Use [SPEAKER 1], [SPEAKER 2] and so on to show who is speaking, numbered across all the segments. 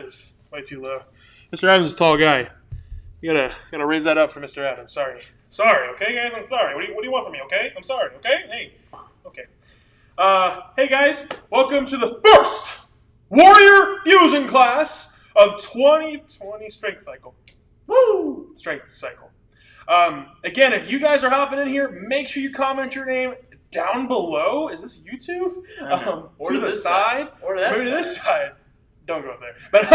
[SPEAKER 1] That is way too low. Mr. Adams is a tall guy. You gotta raise that up for Mr. Adams. Sorry, okay, guys. I'm sorry. What do you want from me? Okay, I'm sorry. Okay, hey, okay. Hey guys, welcome to the first Warrior Fusion class of 2020 Strength Cycle. Woo! Strength Cycle. Again, if you guys are hopping in here, make sure you comment your name down below. Is this YouTube?
[SPEAKER 2] Or
[SPEAKER 1] to the side.
[SPEAKER 2] Or to that
[SPEAKER 1] Maybe
[SPEAKER 2] side.
[SPEAKER 1] to this side. Don't go up there. But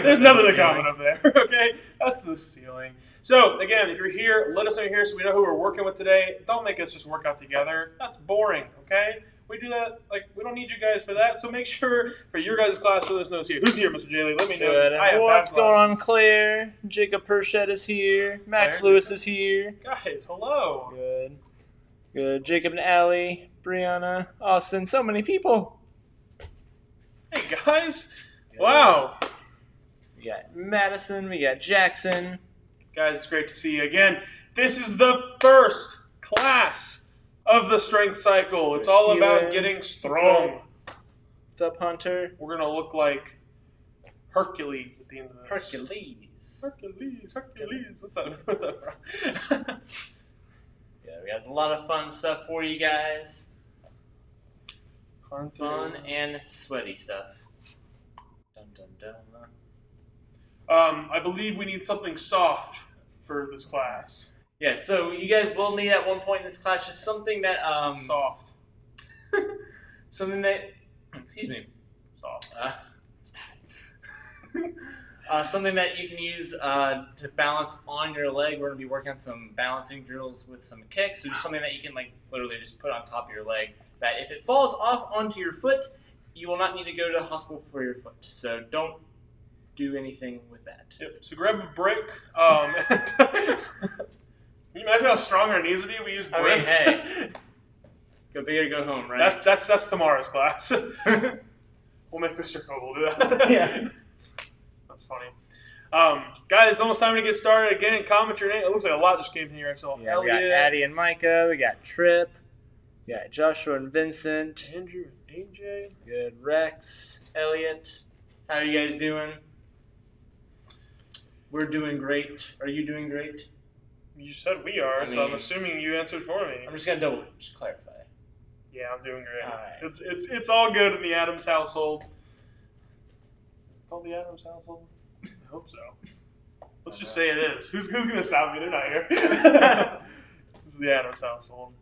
[SPEAKER 1] there's nothing to comment up there. Okay? That's the ceiling. So, again, if you're here, let us know you're here so we know who we're working with today. Don't make us just work out together. That's boring, okay? We do that, we don't need you guys for that. So make sure for your guys' class, let us know who's here. Who's here, Mr. Jaley? Let me know.
[SPEAKER 2] Good.
[SPEAKER 1] I have
[SPEAKER 2] What's
[SPEAKER 1] bad
[SPEAKER 2] going on,
[SPEAKER 1] glasses.
[SPEAKER 2] Claire? Jacob Perchette is here. Max
[SPEAKER 1] Claire?
[SPEAKER 2] Lewis is here.
[SPEAKER 1] Guys, hello.
[SPEAKER 2] Good. Good. Jacob and Allie, Brianna, Austin, so many people.
[SPEAKER 1] Hey, guys. Wow.
[SPEAKER 2] We got Madison, we got Jackson.
[SPEAKER 1] Guys, it's great to see you again. This is the first class of the Strength Cycle. It's all about getting strong.
[SPEAKER 2] What's up, Hunter?
[SPEAKER 1] We're going to look like Hercules at the end of this.
[SPEAKER 2] Hercules.
[SPEAKER 1] Hercules. What's that from?
[SPEAKER 2] Yeah, we got a lot of fun stuff for you guys.
[SPEAKER 1] Hunter.
[SPEAKER 2] Fun and sweaty stuff. Dun dun dun.
[SPEAKER 1] I believe we need something soft for this class.
[SPEAKER 2] Yeah, so you guys will need at one point in this class just something that
[SPEAKER 1] Soft.
[SPEAKER 2] something that excuse me.
[SPEAKER 1] Soft.
[SPEAKER 2] Something that you can use to balance on your leg. We're going to be working on some balancing drills with some kicks. So just something that you can literally just put on top of your leg. That if it falls off onto your foot, you will not need to go to the hospital for your foot. So don't do anything with that.
[SPEAKER 1] Yep. So grab a brick. Can you imagine how strong our knees would be if we use bricks?
[SPEAKER 2] I mean, hey, go big or go home, right?
[SPEAKER 1] That's tomorrow's class. We'll make Mr. Cole do that.
[SPEAKER 2] Yeah.
[SPEAKER 1] That's funny. Guys, it's almost time to get started. Again, comment your name. It looks like a lot just came here. So
[SPEAKER 2] Yeah, we got Addie and Micah. We got Trip. We got Joshua and Vincent.
[SPEAKER 1] Andrew and AJ.
[SPEAKER 2] Good. Rex. Elliot. How are you guys doing? We're doing great. Are you doing great?
[SPEAKER 1] You said we are, so I'm assuming you answered for me.
[SPEAKER 2] I'm just going to just clarify.
[SPEAKER 1] Yeah, I'm doing great.
[SPEAKER 2] All right.
[SPEAKER 1] It's all good in the Adams household. Is it called the Adams household? I hope so. Let's just say it is. Who's going to stop me? They're not here. This is the Adams household.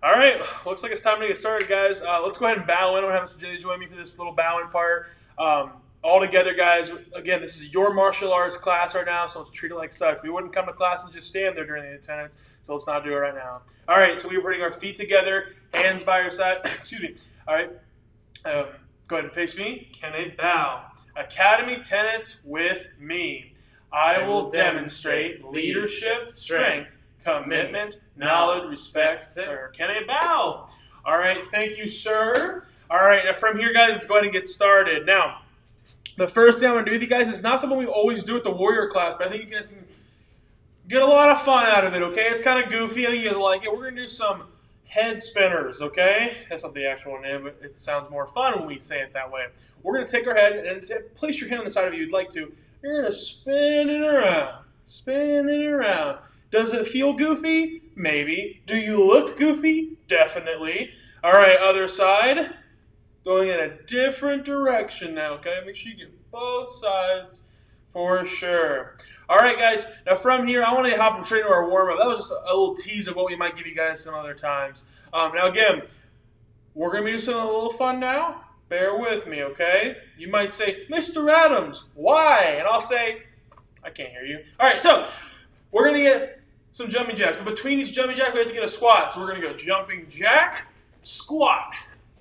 [SPEAKER 1] All right, looks like it's time to get started, guys. Let's go ahead and bow in. I'm going to have Mr. J join me for this little bowing part. All together, guys. Again, this is your martial arts class right now, so let's treat it like such. We wouldn't come to class and just stand there during the attendance, so let's not do it right now. All right, so we're putting our feet together, hands by your side. Excuse me. All right, go ahead and face me. Can they bow? Academy tenets with me. I will demonstrate leadership, strength, commitment, knowledge, respect, sir. Can they bow? All right, thank you, sir. All right, now from here, guys, let's go ahead and get started. Now, the first thing I'm going to do with you guys is not something we always do at the Warrior class, but I think you guys can get a lot of fun out of it, okay? It's kind of goofy. I think you guys will like it. We're going to do some head spinners, okay? That's not the actual name, but it sounds more fun when we say it that way. We're going to take our head and place your hand on the side of you you'd like to. You're going to spin it around. Spin it around. Does it feel goofy? Maybe. Do you look goofy? Definitely. All right, other side. Going in a different direction now, okay? Make sure you get both sides for sure. All right, guys. Now, from here, I want to hop straight into our warm-up. That was just a little tease of what we might give you guys some other times. Now, again, we're going to be doing something a little fun now. Bear with me, okay? You might say, Mr. Adams, why? And I'll say, I can't hear you. All right, so we're going to get some jumping jacks. But between each jumping jack, we have to get a squat. So we're going to go jumping jack, squat.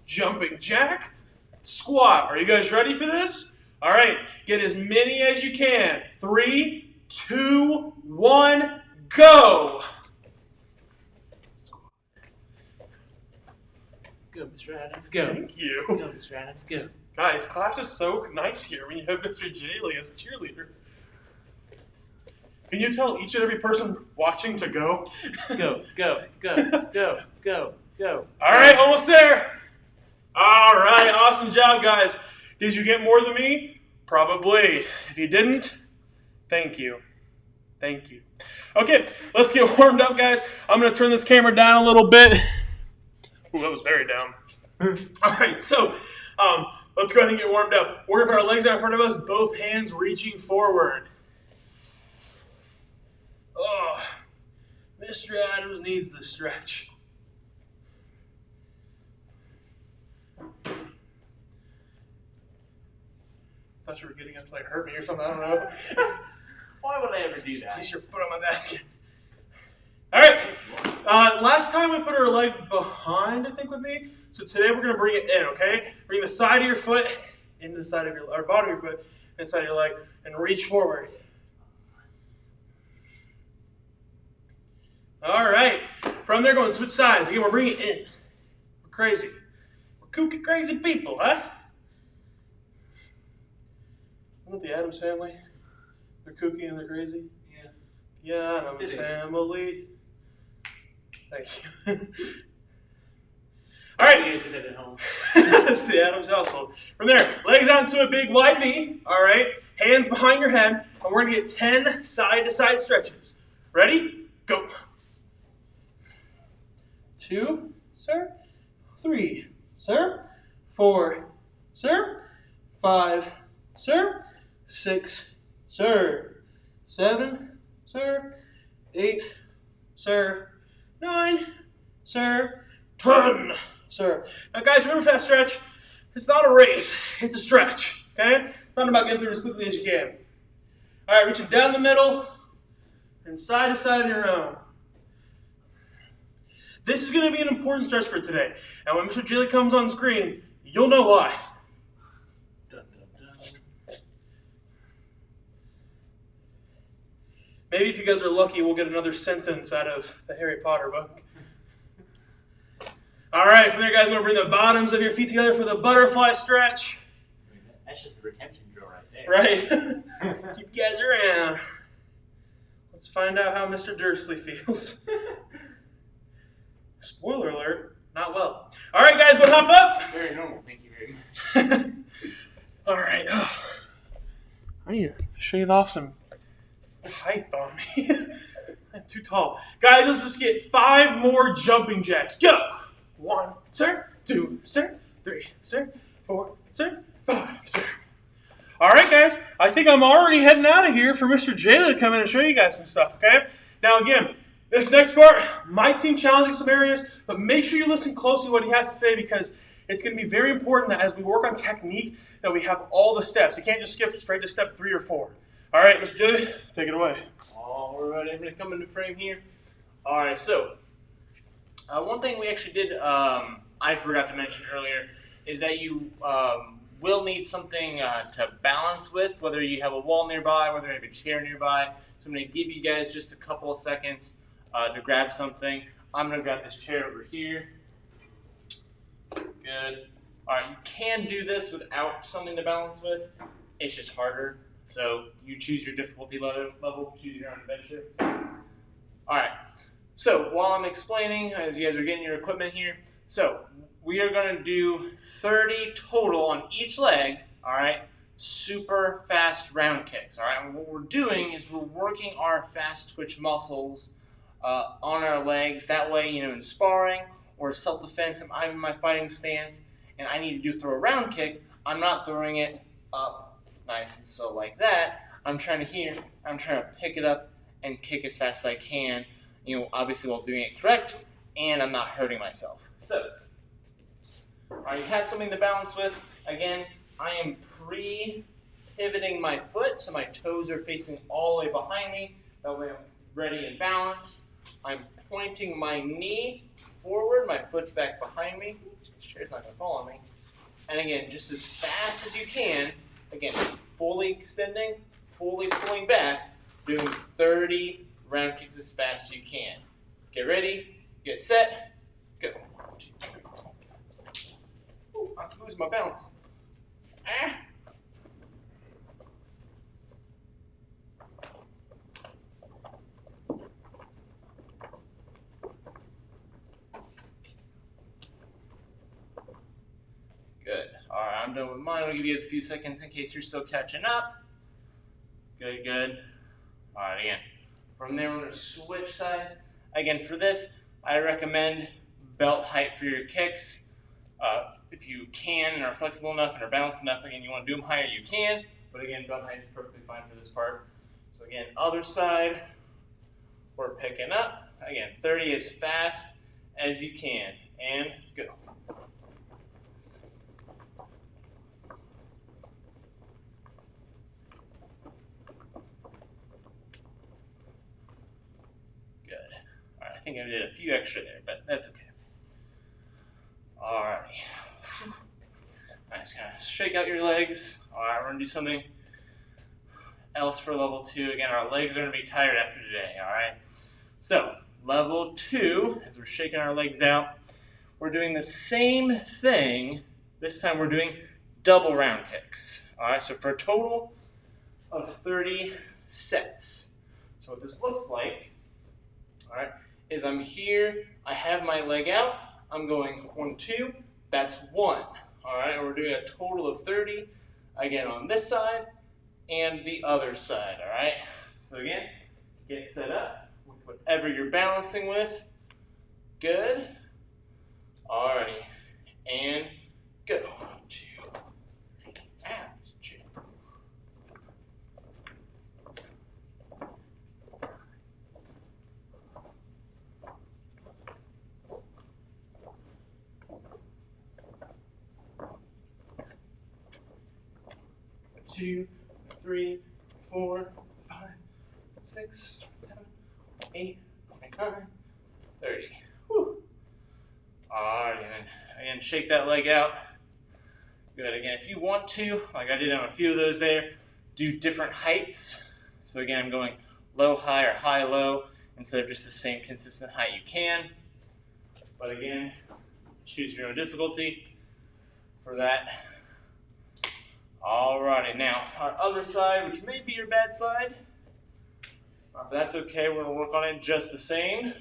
[SPEAKER 1] Jumping jack, squat. Are you guys ready for this? All right, get as many as you can. 3, 2, 1, go.
[SPEAKER 2] Go, Mr. Adams, go.
[SPEAKER 1] Thank you.
[SPEAKER 2] Go, Mr. Adams, go.
[SPEAKER 1] Guys, class is so nice here when you have Mr. Jaley as a cheerleader. Can you tell each and every person watching to go?
[SPEAKER 2] Go, go, go, go, go, go.
[SPEAKER 1] All right, almost there. All right, awesome job, guys. Did you get more than me? Probably. If you didn't, thank you. Thank you. Okay, let's get warmed up, guys. I'm going to turn this camera down a little bit. Ooh, that was very down. All right, so let's go ahead and get warmed up. We're going to put our legs out in front of us, both hands reaching forward. Oh, Mr. Adams needs the stretch. Thought you were getting up to like hurt me or something. I don't know.
[SPEAKER 2] Why would I ever do that?
[SPEAKER 1] Place your foot on my back. All right. Last time we put our leg behind, I think, with me. So today we're going to bring it in, okay? Bring the side of your foot into the side of your, or bottom of your foot inside your leg, and reach forward. All right. From there, going switch sides. Again, we're bringing it in. We're crazy. We're kooky, crazy people, huh? Isn't the Addams Family? They're kooky and they're crazy.
[SPEAKER 2] Yeah.
[SPEAKER 1] Yeah, Addams Family. Thank you. All right.
[SPEAKER 2] You guys did that at home.
[SPEAKER 1] That's the Addams household. From there, legs out into a big wide V. All right. Hands behind your head. And we're going to get 10 side-to-side stretches. Ready? Go. 2, sir. 3, sir. 4, sir. 5, sir. 6, sir. 7, sir. 8, sir. 9, sir. 10, sir. Now, guys, remember for that stretch, it's not a race. It's a stretch, okay? It's not about getting through as quickly as you can. All right, reaching down the middle and side to side on your own. This is going to be an important stretch for today. And when Mr. Jilly comes on screen, you'll know why.
[SPEAKER 2] Dun, dun, dun.
[SPEAKER 1] Maybe if you guys are lucky, we'll get another sentence out of the Harry Potter book. All right, from there, guys, we're going to bring the bottoms of your feet together for the butterfly stretch.
[SPEAKER 2] That's just a retention drill right there.
[SPEAKER 1] Right? Keep you guys around. Let's find out how Mr. Dursley feels. Spoiler alert, not well. All right, guys, go hop up.
[SPEAKER 2] Very normal, thank you very much.
[SPEAKER 1] All right. Oh. I need to shave off some height on me. I'm too tall. Guys, let's just get 5 more jumping jacks. Go. 1, sir. 2, sir. 3, sir. 4, sir. 5, sir. All right, guys. I think I'm already heading out of here for Mr. Jayla to come in and show you guys some stuff, okay? Now, again, this next part might seem challenging in some areas, but make sure you listen closely to what he has to say because it's going to be very important that as we work on technique that we have all the steps. You can't just skip straight to step 3 or 4. All right, Mr. Jilly, take it away.
[SPEAKER 2] All right, everybody come into frame here. All right, so one thing we actually did, I forgot to mention earlier, is that you will need something to balance with, whether you have a wall nearby, whether you have a chair nearby. So I'm going to give you guys just a couple of seconds to grab something. I'm going to grab this chair over here. Good. All right, you can do this without something to balance with. It's just harder. So you choose your difficulty level, choose your own adventure. All right. So while I'm explaining, as you guys are getting your equipment here, so we are going to do 30 total on each leg, all right? Super fast round kicks, all right? And what we're doing is we're working our fast twitch muscles on our legs. That way, you know, in sparring or self-defense, if I'm in my fighting stance and I need to throw a round kick, I'm not throwing it up nice and slow like that. I'm trying to pick it up and kick as fast as I can, you know, obviously while doing it correct, and I'm not hurting myself. So, all right, you have something to balance with. Again, I am pre-pivoting my foot, so my toes are facing all the way behind me. That way I'm ready and balanced. I'm pointing my knee forward, my foot's back behind me. This chair's not going to fall on me. And again, just as fast as you can, again, fully extending, fully pulling back, doing 30 round kicks as fast as you can. Get ready, get set, go. 1, 2, 3. Ooh, I'm losing my balance. Ah. Good. All right, I'm done with mine. I'll give you guys a few seconds in case you're still catching up. Good, good. All right, again. From there, we're going to switch sides. Again, for this, I recommend belt height for your kicks. If you can and are flexible enough and are balanced enough, again, you want to do them higher, you can. But again, belt height is perfectly fine for this part. So again, other side, we're picking up. Again, 30 as fast as you can. And go. Good. All right, I think I did a few extra there, but that's okay. All righty. Nice, kind of shake out your legs. All right, we're gonna do something else for level 2. Again, our legs are gonna be tired after today, all right? So, level 2, as we're shaking our legs out, we're doing the same thing. This time we're doing double round kicks. All right, so for a total of 30 sets. So what this looks like, all right, is I'm here, I have my leg out, I'm going 1, 2, that's 1. All right, and we're doing a total of 30, again on this side and the other side, all right? So again, get set up with whatever you're balancing with. Good. Alrighty, and go. 2, 3, that's 2. 2, 3, 4, 5, 6, 7, 8, 9, 30. Whew. Alright, and then again, shake that leg out. Good. Again, if you want to, like I did on a few of those there, do different heights. So again, I'm going low, high, or high, low, instead of just the same consistent height you can. But again, choose your own difficulty for that. Alrighty, now our other side, which may be your bad side, but that's okay, we're going to work on it just the same.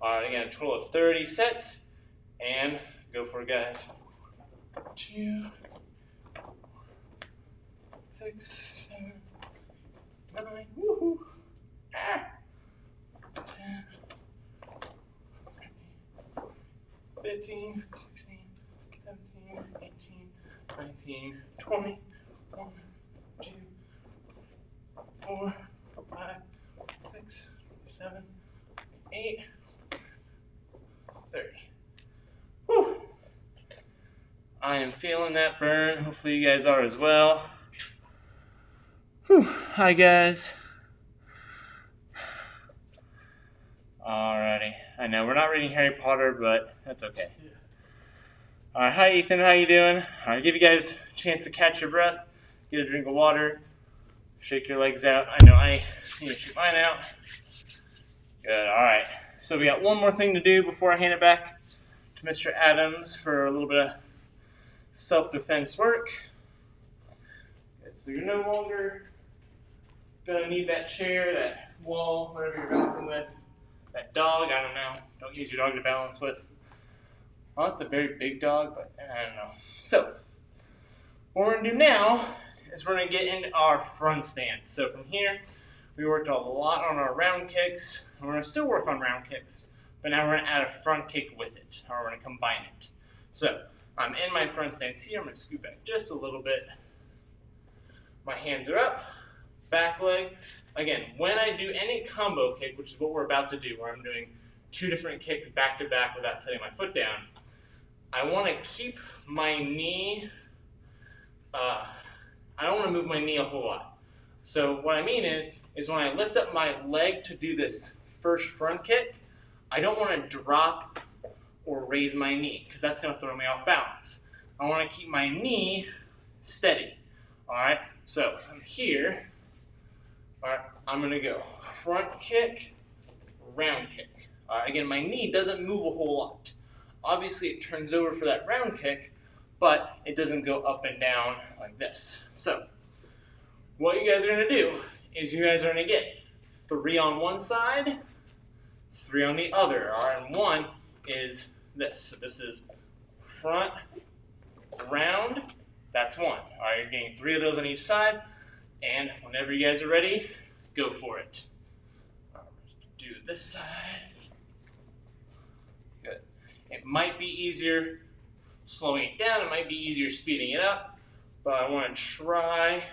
[SPEAKER 2] Alright, again, a total of 30 sets, and go for it, guys. 2, 6, 7, 9, woohoo! 10, 15, 16, 17, 18, 19, 20, 1, 2, 4, 5, 6, 7, 8, 30. Whew. I am feeling that burn. Hopefully you guys are as well. Whew. Hi guys. Alrighty. I know we're not reading Harry Potter, but that's okay.
[SPEAKER 1] Yeah.
[SPEAKER 2] Alright, hi Ethan, how you doing? Alright, give you guys a chance to catch your breath, get a drink of water, shake your legs out. I know I need to shoot mine out. Good, alright. So we got one more thing to do before I hand it back to Mr. Adams for a little bit of self-defense work. Good, so you're no longer gonna need that chair, that wall, whatever you're balancing with, that dog, I don't know. Don't use your dog to balance with. Well, it's a very big dog, but I don't know. So, what we're going to do now is we're going to get into our front stance. So from here, we worked a lot on our round kicks, and we're going to still work on round kicks, but now we're going to add a front kick with it, or we're going to combine it. So, I'm in my front stance here. I'm going to scoot back just a little bit. My hands are up, back leg. Again, when I do any combo kick, which is what we're about to do, where I'm doing 2 different kicks back to back without setting my foot down, I want to keep my knee, I don't want to move my knee a whole lot. So what I mean is when I lift up my leg to do this first front kick, I don't want to drop or raise my knee, because that's going to throw me off balance. I want to keep my knee steady. Alright, so from here, alright, I'm going to go front kick, round kick. Alright, again, my knee doesn't move a whole lot. Obviously, it turns over for that round kick, but it doesn't go up and down like this. So, what you guys are going to do is you guys are going to get 3 on one side, 3 on the other. All right, and 1 is this. So this is front, round, that's 1. All right, you're getting 3 of those on each side. And whenever you guys are ready, go for it. Do this side. Good. It might be easier slowing it down. It might be easier speeding it up. But I want to try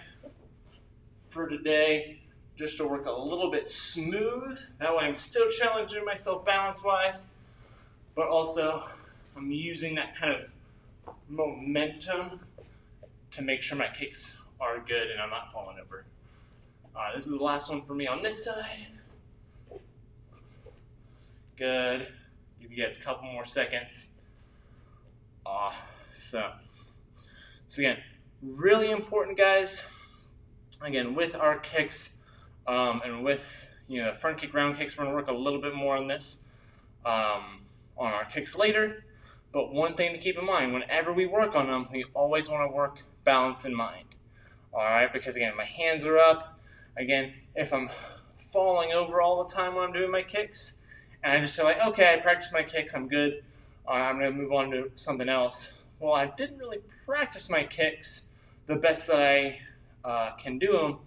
[SPEAKER 2] for today just to work a little bit smooth. That way I'm still challenging myself balance-wise, but also I'm using that kind of momentum to make sure my kicks are good and I'm not falling over. All right, this is the last one for me on this side. Good. Give you guys a couple more seconds. So again, really important, guys. Again, with our kicks and with front kick, round kicks, we're gonna work a little bit more on this on our kicks later. But one thing to keep in mind, whenever we work on them, we always want to work balance in mind. All right, because again, my hands are up. Again, if I'm falling over all the time when I'm doing my kicks, and I just feel like, okay, I practiced my kicks, I'm good. I'm gonna move on to something else. Well, I didn't really practice my kicks the best that I can do them,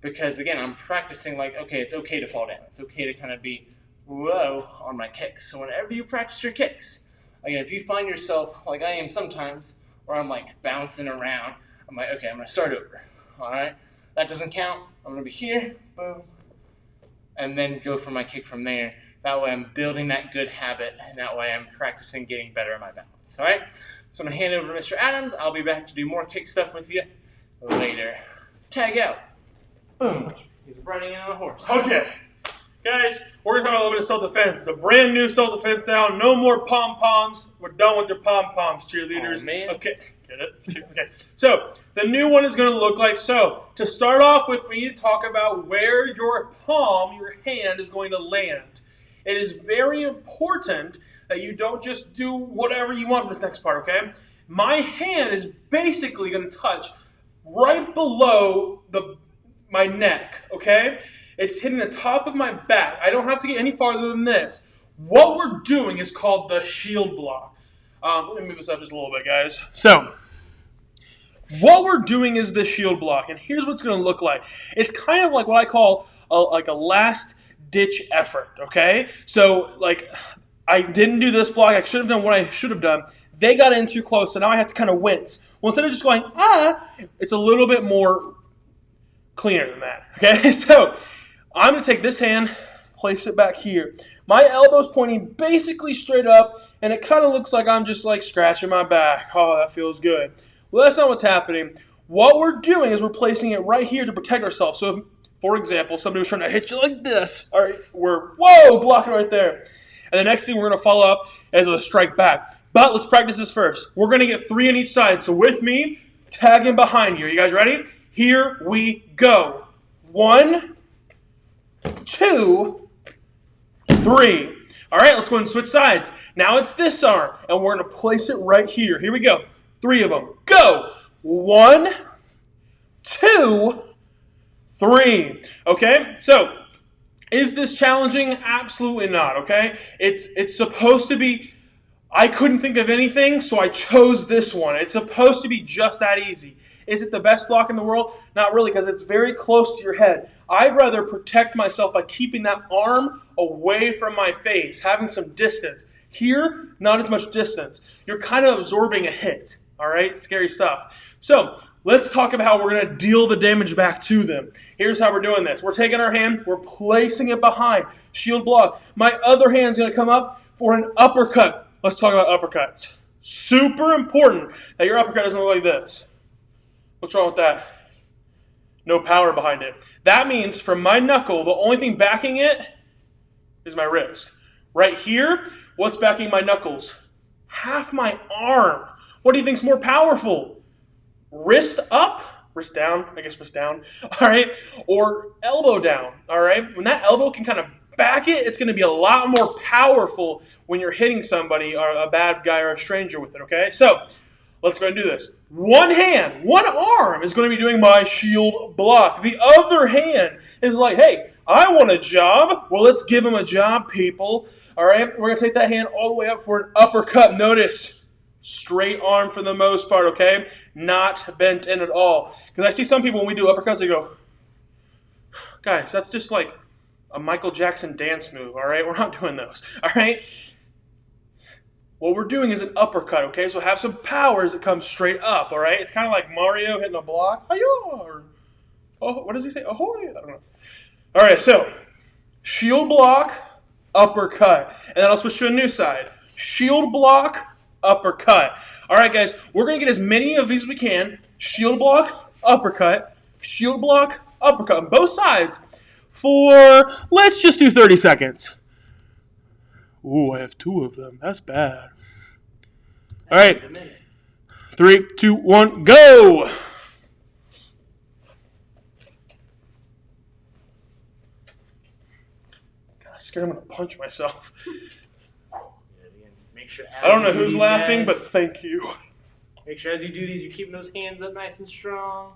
[SPEAKER 2] because again, I'm practicing like, okay, it's okay to fall down. It's okay to kind of be low on my kicks. So whenever you practice your kicks, again, if you find yourself like I am sometimes, where I'm like bouncing around, I'm like, okay, I'm gonna start over. All right, that doesn't count. I'm gonna be here, boom, and then go for my kick from there. That way I'm building that good habit, and that way I'm practicing getting better at my balance. All right, so I'm gonna hand it over to Mr. Adams. I'll be back to do more kick stuff with you later. Tag out. Boom. He's riding in on a horse.
[SPEAKER 1] Okay. Guys, we're going to talk a little bit of self-defense. It's a brand new self-defense now. No more pom-poms. We're done with your pom-poms, cheerleaders.
[SPEAKER 2] Oh, man.
[SPEAKER 1] Okay. Get it? Okay. So, the new one is going to look like so. To start off with, we need to talk about where your palm, your hand, is going to land. It is very important that you don't just do whatever you want for this next part, okay? My hand is basically going to touch right below my neck, okay? It's hitting the top of my back. I don't have to get any farther than this. What we're doing is called the shield block. Let me move this up just a little bit, guys. So, what we're doing is the shield block, and here's what it's going to look like. It's kind of like what I call a last-ditch effort, okay? So, like, I didn't do this block. I should have done what I should have done. They got in too close, so now I have to kind of wince. Well, instead of just going, it's a little bit more cleaner than that, okay? So, I'm going to take this hand, place it back here. My elbow's pointing basically straight up, and it kind of looks like I'm just like scratching my back. Oh, that feels good. Well, that's not what's happening. What we're doing is we're placing it right here to protect ourselves. So if, for example, somebody was trying to hit you like this, all right, we're, blocking right there. And the next thing we're going to follow up is with a strike back. But let's practice this first. We're going to get 3 on each side. So with me, tagging behind you. Are you guys ready? Here we go. 1, 2, 3. All right, let's go and switch sides. Now it's this arm, and we're going to place it right here. Here we go. 3 of them. Go. 1, 2, 3. Okay, so is this challenging? Absolutely not, okay? It's supposed to be, I couldn't think of anything, so I chose this one. It's supposed to be just that easy. Is it the best block in the world? Not really, because it's very close to your head. I'd rather protect myself by keeping that arm away from my face, having some distance. Here, not as much distance. You're kind of absorbing a hit, all right? Scary stuff. So let's talk about how we're going to deal the damage back to them. Here's how we're doing this. We're taking our hand, we're placing it behind, shield block. My other hand's going to come up for an uppercut. Let's talk about uppercuts. Super important that your uppercut doesn't look like this. What's wrong with that? No power behind it. That means from my knuckle, the only thing backing it is my wrist. Right here, what's backing my knuckles? Half my arm. What do you think's more powerful? Wrist up, wrist down, I guess wrist down, all right? Or elbow down, all right? When that elbow can kind of back it, it's going to be a lot more powerful when you're hitting somebody or a bad guy or a stranger with it, okay? So let's go ahead and do this. One hand, one arm is going to be doing my shield block. The other hand is like, hey, I want a job. Well, let's give him a job, people. All right, we're going to take that hand all the way up for an uppercut. Notice, Straight arm for the most part, okay? Not bent in at all. Because I see some people when we do uppercuts, they go, guys, that's just like a Michael Jackson dance move, all right? We're not doing those, all right? What we're doing is an uppercut, okay? So have some power as it comes straight up, all right? It's kind of like Mario hitting a block. Or, oh, what does he say? Ahoy! I don't know. All right, so shield block, uppercut. And then I'll switch to a new side. Shield block, uppercut. All right, guys, we're going to get as many of these as we can. Shield block, uppercut. Shield block, uppercut on both sides for, let's just do 30 seconds. Ooh, I have 2 of them. That's bad. All right. 3, 2, 1, go! God, I'm scared I'm going to punch myself.
[SPEAKER 2] Make sure
[SPEAKER 1] I don't know who's laughing, but thank you.
[SPEAKER 2] Make sure as you do these, you're keeping those hands up nice and strong.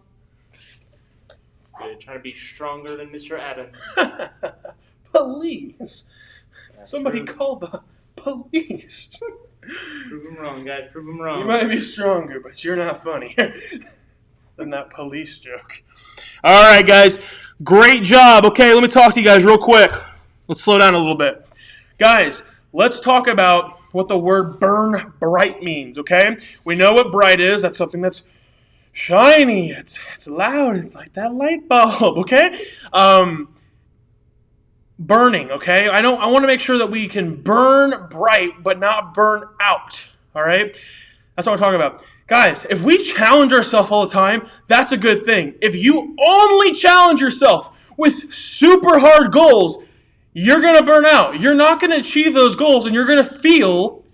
[SPEAKER 2] Good. Trying to be stronger than Mr. Adams.
[SPEAKER 1] Police. Somebody call the police.
[SPEAKER 2] Prove them wrong, guys. Prove them wrong.
[SPEAKER 1] You might be stronger, but you're not funnier than that police joke. All right, guys. Great job. Okay, let me talk to you guys real quick. Let's slow down a little bit. Guys, let's talk about what the word burn bright means, okay? We know what bright is. That's something that's shiny. It's loud. It's like that light bulb, okay? Burning, okay? I want to make sure that we can burn bright but not burn out, all right? That's what I'm talking about. Guys, if we challenge ourselves all the time, that's a good thing. If you only challenge yourself with super hard goals, you're going to burn out. You're not going to achieve those goals, and you're going to feel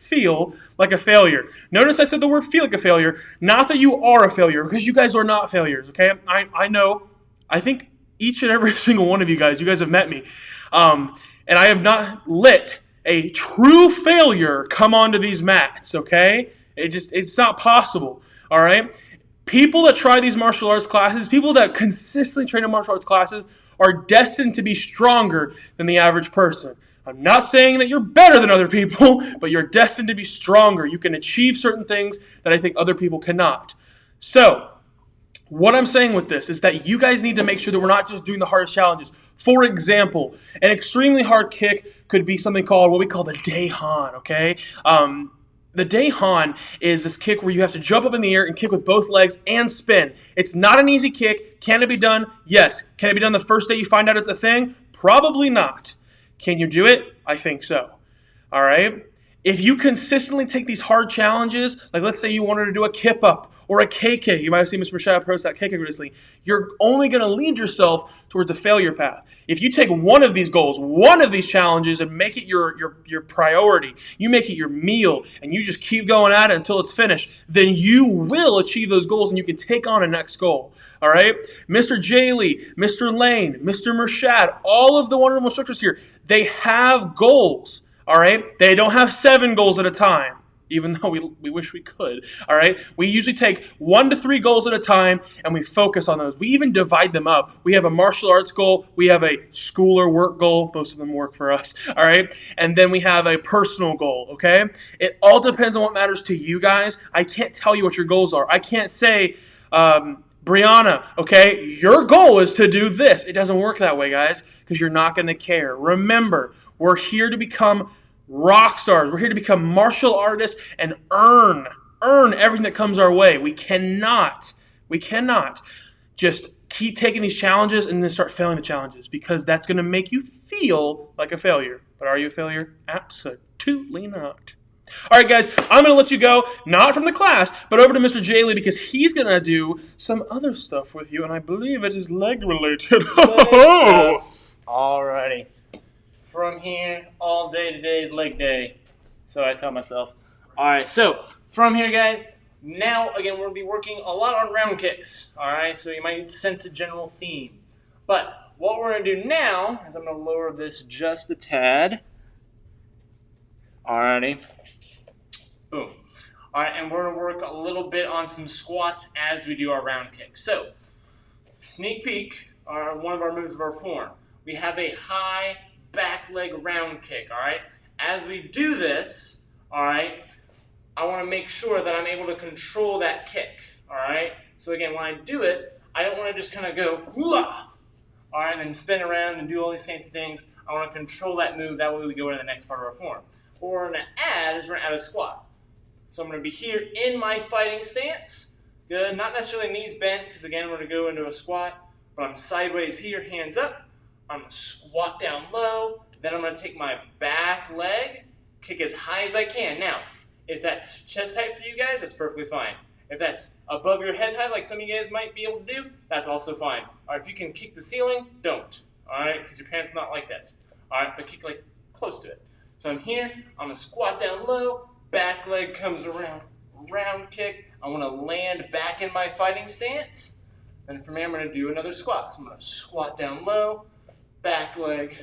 [SPEAKER 1] like a failure. Notice I said the word feel like a failure, not that you are a failure, because you guys are not failures, okay? I know, I think each and every single one of you guys have met me. And I have not let a true failure come onto these mats, okay? It's not possible, all right? People that try these martial arts classes, people that consistently train in martial arts classes are destined to be stronger than the average person. I'm not saying that you're better than other people, but you're destined to be stronger. You can achieve certain things that I think other people cannot. So, what I'm saying with this is that you guys need to make sure that we're not just doing the hardest challenges. For example, an extremely hard kick could be something called what we call the Daehan, okay? The Daehan is this kick where you have to jump up in the air and kick with both legs and spin. It's not an easy kick. Can it be done? Yes. Can it be done the first day you find out it's a thing? Probably not. Can you do it? I think so. All right? If you consistently take these hard challenges, like let's say you wanted to do a kip up or a KK, you might have seen Mr. Rashad post that KK recently, you're only going to lead yourself towards a failure path. If you take one of these goals, one of these challenges, and make it your priority, you make it your meal, and you just keep going at it until it's finished, then you will achieve those goals and you can take on a next goal. All right? Mr. Jaley, Mr. Lane, Mr. Mershad, all of the wonderful instructors here, they have goals. All right? They don't have 7 goals at a time, even though we wish we could. All right? We usually take 1 to 3 goals at a time, and we focus on those. We even divide them up. We have a martial arts goal. We have a school or work goal. Most of them work for us. All right? And then we have a personal goal, okay? It all depends on what matters to you guys. I can't tell you what your goals are. I can't say, Brianna, okay, your goal is to do this. It doesn't work that way, guys, because you're not going to care. Remember, we're here to become rock stars. We're here to become martial artists and earn everything that comes our way. We cannot just keep taking these challenges and then start failing the challenges, because that's going to make you feel like a failure. But are you a failure? Absolutely not. All right, guys, I'm going to let you go, not from the class, but over to Mr. Jaley, because he's going to do some other stuff with you, and I believe it is leg-related.
[SPEAKER 2] Alrighty. From here, all day today is leg day. So I tell myself. Alright, so from here, guys, now, again, we're going to be working a lot on round kicks. Alright, so you might sense a general theme. But what we're going to do now is I'm going to lower this just a tad. Alrighty. Boom. Alright, and we're going to work a little bit on some squats as we do our round kicks. So, sneak peek, one of our moves of our form. We have a high back leg round kick, alright? As we do this, alright, I want to make sure that I'm able to control that kick. All right. So again, when I do it, I don't want to just kind of go, whoa, all right, and then spin around and do all these fancy things. I want to control that move. That way we go into the next part of our form. What we're going to add is we're going to add a squat. So I'm going to be here in my fighting stance. Good. Not necessarily knees bent, because again, we're going to go into a squat. But I'm sideways here, hands up. I'm going to squat down low. Then I'm going to take my back leg, kick as high as I can. Now, if that's chest height for you guys, that's perfectly fine. If that's above your head height, like some of you guys might be able to do, that's also fine. All right, if you can kick the ceiling, don't. All right, because your parents not like that. All right, but kick like close to it. So I'm here, I'm gonna squat down low, back leg comes around, round kick. I wanna land back in my fighting stance. And from here, I'm gonna do another squat. So I'm gonna squat down low, back leg,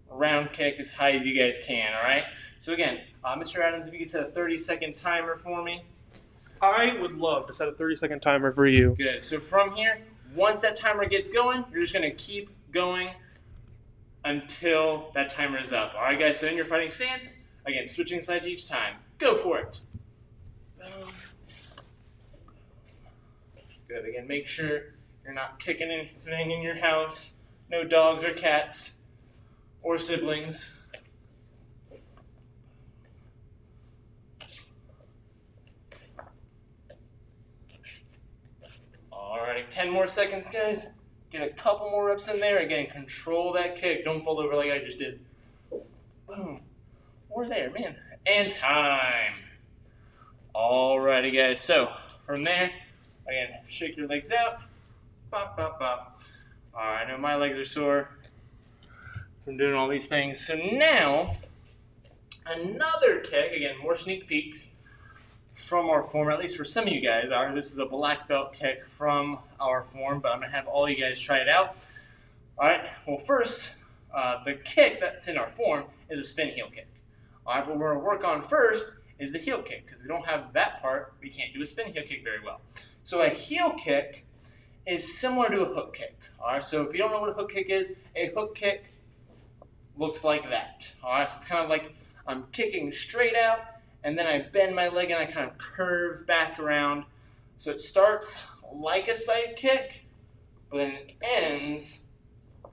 [SPEAKER 2] round kick as high as you guys can, all right? So again, Mr. Adams, if you could set a 30-second timer for me.
[SPEAKER 1] I would love to set a 30-second timer for you.
[SPEAKER 2] Good. So from here, once that timer gets going, you're just going to keep going until that timer is up. All right, guys, so in your fighting stance, again, switching sides each time. Go for it. Good. Again, make sure you're not kicking anything in your house. No dogs or cats or siblings. Alrighty, 10 more seconds, guys. Get a couple more reps in there. Again, control that kick. Don't fall over like I just did. Boom. Or there, man. And time. Alrighty, guys. So, from there, again, shake your legs out. Bop, bop, bop. Alright, I know my legs are sore from doing all these things. So now, another kick. Again, more sneak peeks from our form, at least for some of you guys are. This is a black belt kick from our form, but I'm going to have all you guys try it out. All right, well first, the kick that's in our form is a spin heel kick. All right, what we're going to work on first is the heel kick, because we don't have that part, we can't do a spin heel kick very well. So a heel kick is similar to a hook kick. All right, so if you don't know what a hook kick is, a hook kick looks like that. All right, so it's kind of like I'm kicking straight out, and then I bend my leg and I kind of curve back around. So it starts like a side kick, but then it ends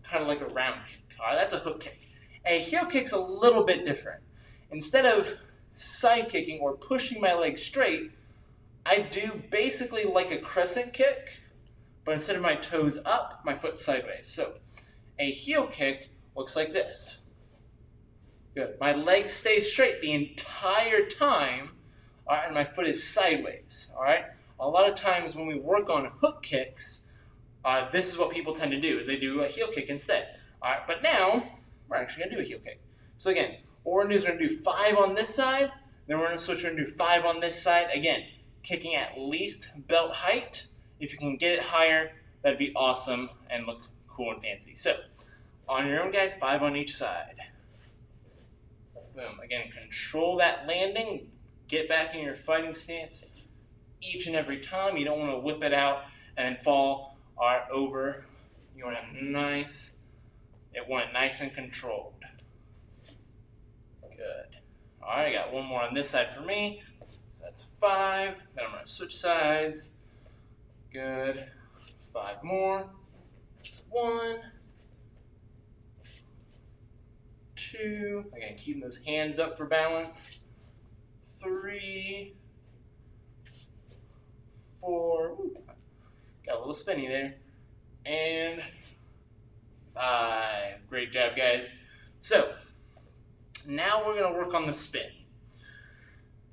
[SPEAKER 2] kind of like a round kick. All right, that's a hook kick. A heel kick's a little bit different. Instead of side kicking or pushing my leg straight, I do basically like a crescent kick, but instead of my toes up, my foot's sideways. So a heel kick looks like this. Good. My leg stays straight the entire time, all right, and my foot is sideways. All right. A lot of times when we work on hook kicks, this is what people tend to do: is they do a heel kick instead. All right. But now we're actually going to do a heel kick. So again, what we're going to do is we're going to do 5 on this side, then we're going to switch. We're going to do 5 on this side. Again, kicking at least belt height. If you can get it higher, that'd be awesome and look cool and fancy. So on your own, guys, 5 on each side. Boom. Again, control that landing. Get back in your fighting stance each and every time. You don't want to whip it out and fall over. You want it nice. You want it nice and controlled. Good. All right, I got one more on this side for me. So that's 5. Then I'm going to switch sides. Good. 5 more. That's 1. 2, again, keeping those hands up for balance. 3, 4, ooh, got a little spinny there, and 5. Great job, guys. So now we're going to work on the spin.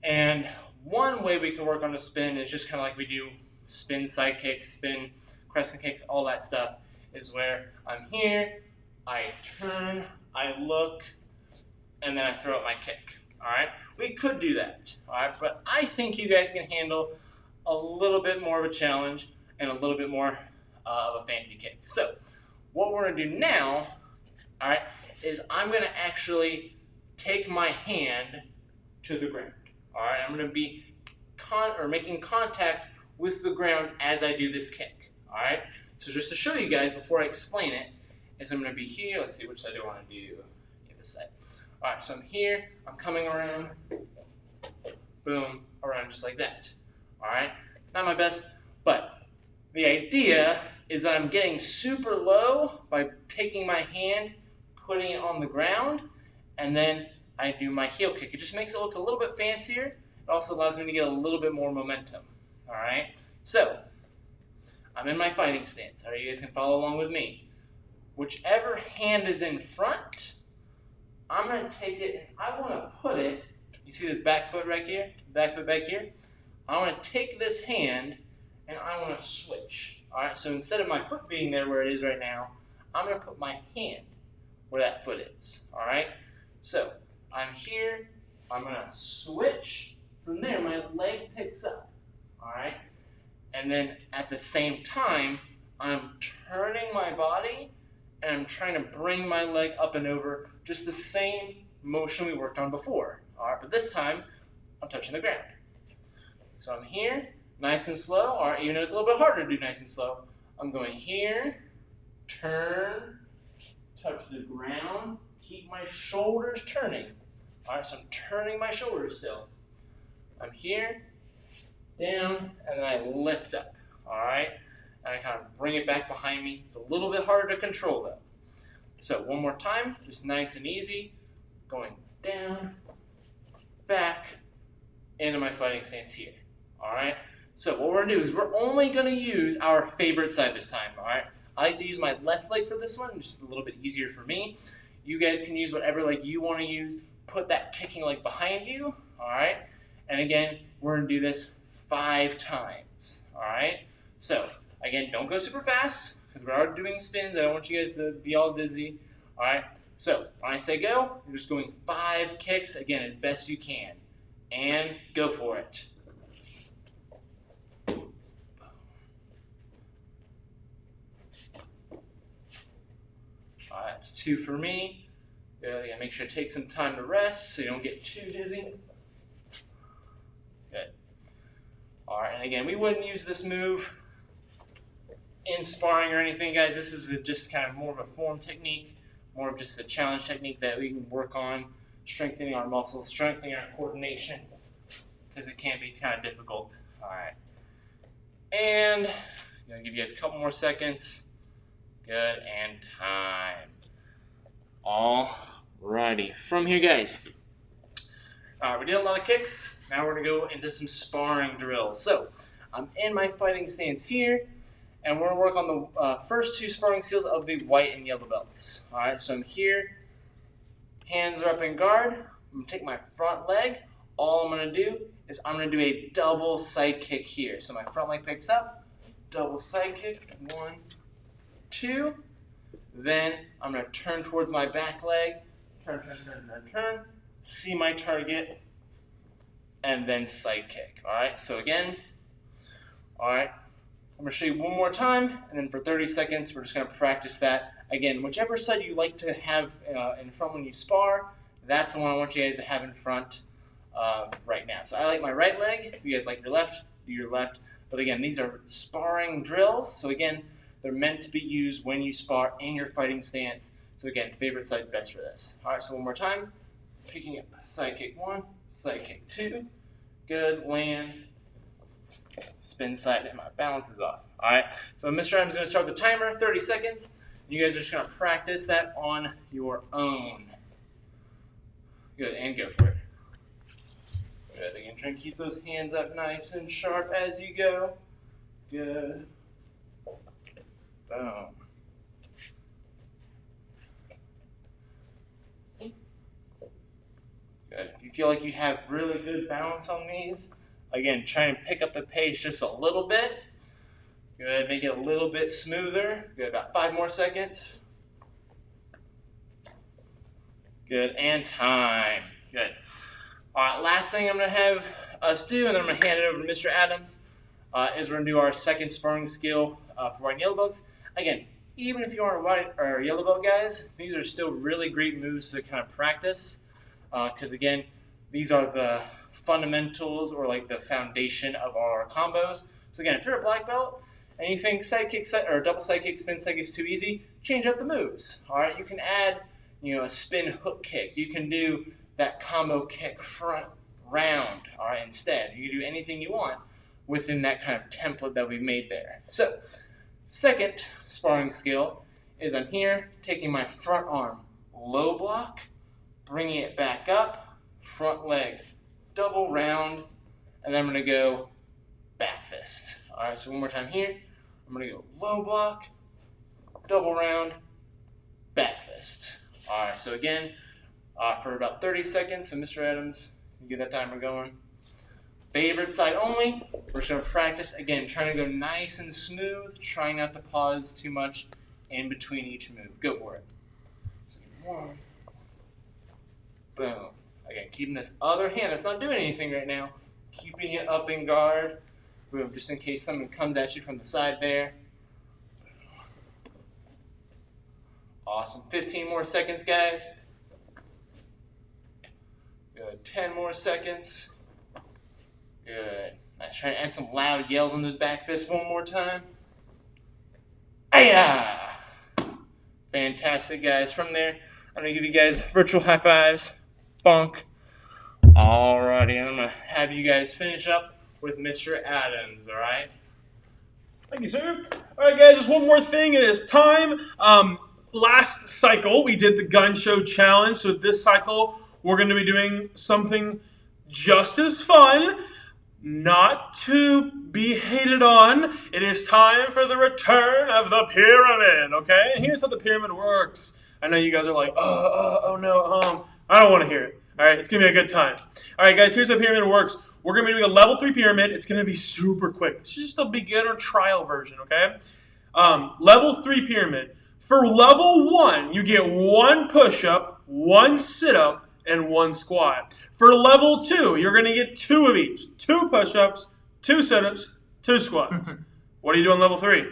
[SPEAKER 2] And one way we can work on the spin is just kind of like we do spin side kicks, spin crescent kicks, all that stuff, is where I'm here, I turn, I look, and then I throw out my kick. All right, we could do that. All right, but I think you guys can handle a little bit more of a challenge and a little bit more of a fancy kick. So what we're gonna do now, all right, is I'm gonna actually take my hand to the ground. All right, I'm gonna be making contact with the ground as I do this kick. All right, so just to show you guys before I explain it, is I'm going to be here. Let's see, which side do I want to do? Yeah, this side. All right, so I'm here. I'm coming around. boom, around just like that. All right, not my best, but the idea is that I'm getting super low by taking my hand, putting it on the ground, and then I do my heel kick. It just makes it look a little bit fancier. It also allows me to get a little bit more momentum. All right, so I'm in my fighting stance. All right, you guys can follow along with me. Whichever hand is in front, I'm going to take it and I want to put it, you see this back foot right here? Back foot back here? I want to take this hand and I want to switch. All right, so instead of my foot being there where it is right now, I'm going to put my hand where that foot is. All right, so I'm here. I'm going to switch. From there, my leg picks up. All right, and then at the same time, I'm turning my body and I'm trying to bring my leg up and over, just the same motion we worked on before. All right, but this time, I'm touching the ground. So I'm here, nice and slow. All right, even though it's a little bit harder to do nice and slow, I'm going here, turn, touch the ground, keep my shoulders turning. All right, so I'm turning my shoulders still. I'm here, down, and then I lift up. All right, and I kind of bring it back behind me. It's a little bit harder to control though. So one more time, just nice and easy, going down, back, into my fighting stance here. All right, so what we're gonna do is we're only gonna use our favorite side this time. All right, I like to use my left leg for this one, just a little bit easier for me. You guys can use whatever leg you want to use. Put that kicking leg behind you. All right, and again, we're gonna do this 5 times. All right, so again, don't go super fast because we are doing spins. I don't want you guys to be all dizzy. All right, so when I say go, you're just going 5 kicks, again, as best you can. And go for it. All right, that's 2 for me. Again, make sure to take some time to rest so you don't get too dizzy. Good. All right, and again, we wouldn't use this move in sparring or anything, guys. This is just kind of more of a form technique, more of just a challenge technique that we can work on, strengthening our muscles, strengthening our coordination, because it can be kind of difficult. All right, and I'm gonna give you guys a couple more seconds. Good, and time. All righty, from here, guys. All right, we did a lot of kicks. Now we're gonna go into some sparring drills. So I'm in my fighting stance here, and we're gonna work on the first 2 sparring skills of the white and yellow belts. All right, so I'm here, hands are up in guard. I'm gonna take my front leg. All I'm gonna do is I'm gonna do a double side kick here. So my front leg picks up, double side kick, 1, 2. Then I'm gonna turn towards my back leg, turn, see my target, and then side kick. All right, so again, all right, I'm gonna show you one more time, and then for 30 seconds, we're just gonna practice that. Again, whichever side you like to have in front when you spar, that's the one I want you guys to have in front right now. So I like my right leg. If you guys like your left, do your left. But again, these are sparring drills. So again, they're meant to be used when you spar in your fighting stance. So again, favorite side's best for this. All right, so one more time. Picking up side kick 1, side kick 2. Good, land. Spin side, and my balance is off. All right, so Mr. Adams is going to start the timer, 30 seconds. You guys are just going to practice that on your own. Good, and go for it. Good, again, try and keep those hands up nice and sharp as you go. Good. Boom. Good. If you feel like you have really good balance on these, again, try and pick up the pace just a little bit. Good, make it a little bit smoother. Good, about 5 more seconds. Good, and time. Good. All right, last thing I'm going to have us do, and then I'm going to hand it over to Mr. Adams, is we're going to do our second sparring skill for white and yellow belts. Again, even if you aren't white or yellow belt guys, these are still really great moves to kind of practice. Because again, these are the fundamentals or like the foundation of all our combos. So again, if you're a black belt and you think side kick or double side kick, spin side kick is too easy, change up the moves. All right, you can add, a spin hook kick. You can do that combo kick front round, all right, instead. You can do anything you want within that kind of template that we've made there. So, second sparring skill is I'm here taking my front arm low block, bringing it back up, front leg double round, and then I'm going to go back fist. All right, so one more time here. I'm going to go low block, double round, back fist. All right, so again, for about 30 seconds. So Mr. Adams, you get that timer going. Favorite side only. We're just going to practice, again, trying to go nice and smooth, trying not to pause too much in between each move. Go for it. So 1, boom. Again, keeping this other hand that's not doing anything right now, keeping it up in guard. Boom, just in case someone comes at you from the side there. Awesome. 15 more seconds, guys. Good. 10 more seconds. Good. Nice. Try to add some loud yells on those back fists one more time. Ayah! Fantastic, guys. From there, I'm going to give you guys virtual high fives. Bonk. Alrighty, I'm going to have you guys finish up with Mr. Adams, alright?
[SPEAKER 1] Thank you, sir. All right, guys, just one more thing. It is time. Last cycle, we did the gun show challenge. So this cycle, we're going to be doing something just as fun, not to be hated on. It is time for the return of the pyramid, okay? And here's how the pyramid works. I know you guys are like, oh no, I don't want to hear it. All right, it's going to be a good time. All right, guys, here's how the pyramid works. We're going to be doing a level 3 pyramid. It's going to be super quick. It's just a beginner trial version, okay? Level 3 pyramid. For level 1, you get 1 push-up, 1 sit-up, and 1 squat. For level 2, you're going to get 2 of each. 2 push-ups, 2 sit-ups, 2 squats. What do you do on level 3?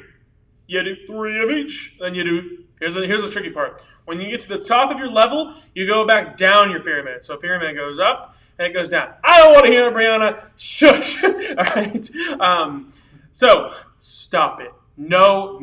[SPEAKER 1] You do 3 of each. Then you do, here's the tricky part. When you get to the top of your level, you go back down your pyramid. So pyramid goes up, and it goes down. I don't want to hear it, Brianna. Shush. All right. So stop it. No.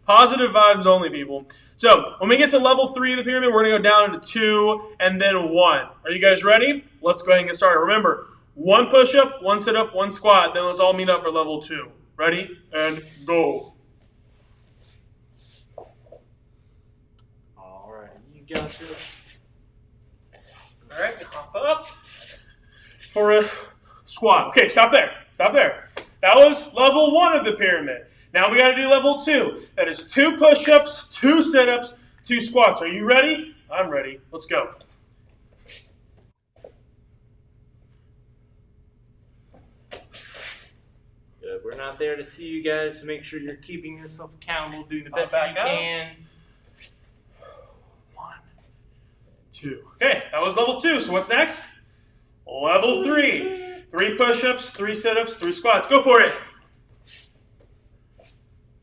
[SPEAKER 1] Positive vibes only, people. So when we get to level 3 of the pyramid, we're going to go down to 2 and then 1. Are you guys ready? Let's go ahead and get started. Remember, 1 push-up, 1 sit-up, 1 squat. Then let's all meet up for level 2. Ready? And go.
[SPEAKER 2] All right, you got this.
[SPEAKER 1] All right, hop up for a squat. Okay, stop there. Stop there. That was level 1 of the pyramid. Now we got to do level 2. That is 2 push-ups, 2 sit-ups, 2 squats. Are you ready? I'm ready. Let's go.
[SPEAKER 2] Good. We're not there to see you guys, so make sure you're keeping yourself accountable, doing the best
[SPEAKER 1] back
[SPEAKER 2] that you
[SPEAKER 1] up.
[SPEAKER 2] can.
[SPEAKER 1] 1, 2. Okay, that was level 2. So what's next? Level 3. 3 push-ups, 3 sit-ups, 3 squats. Go for it.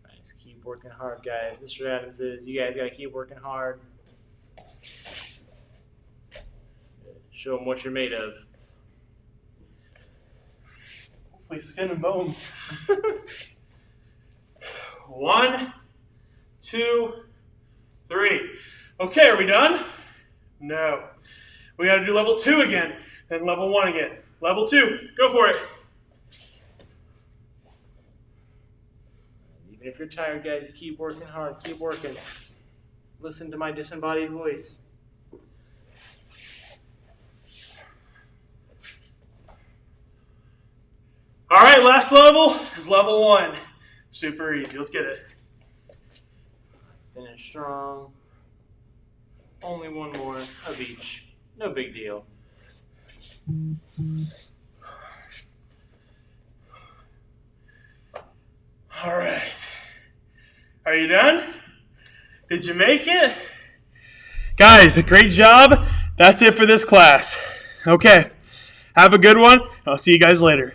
[SPEAKER 2] Nice. Keep working hard, guys. Mr. Adams says you guys got to keep working hard. Show them what you're made of.
[SPEAKER 1] Hopefully skin and bones. 1, 2, 3. Okay, are we done? No. We got to do level 2 again, then level 1 again. Level 2, go for it.
[SPEAKER 2] Even if you're tired, guys, keep working hard. Keep working. Listen to my disembodied voice.
[SPEAKER 1] All right, last level is level 1. Super easy. Let's get it.
[SPEAKER 2] Finish strong. Only 1 more of each. No big deal.
[SPEAKER 1] All right. Are you done? Did you make it? Guys, great job. That's it for this class. Okay. Have a good one. I'll see you guys later.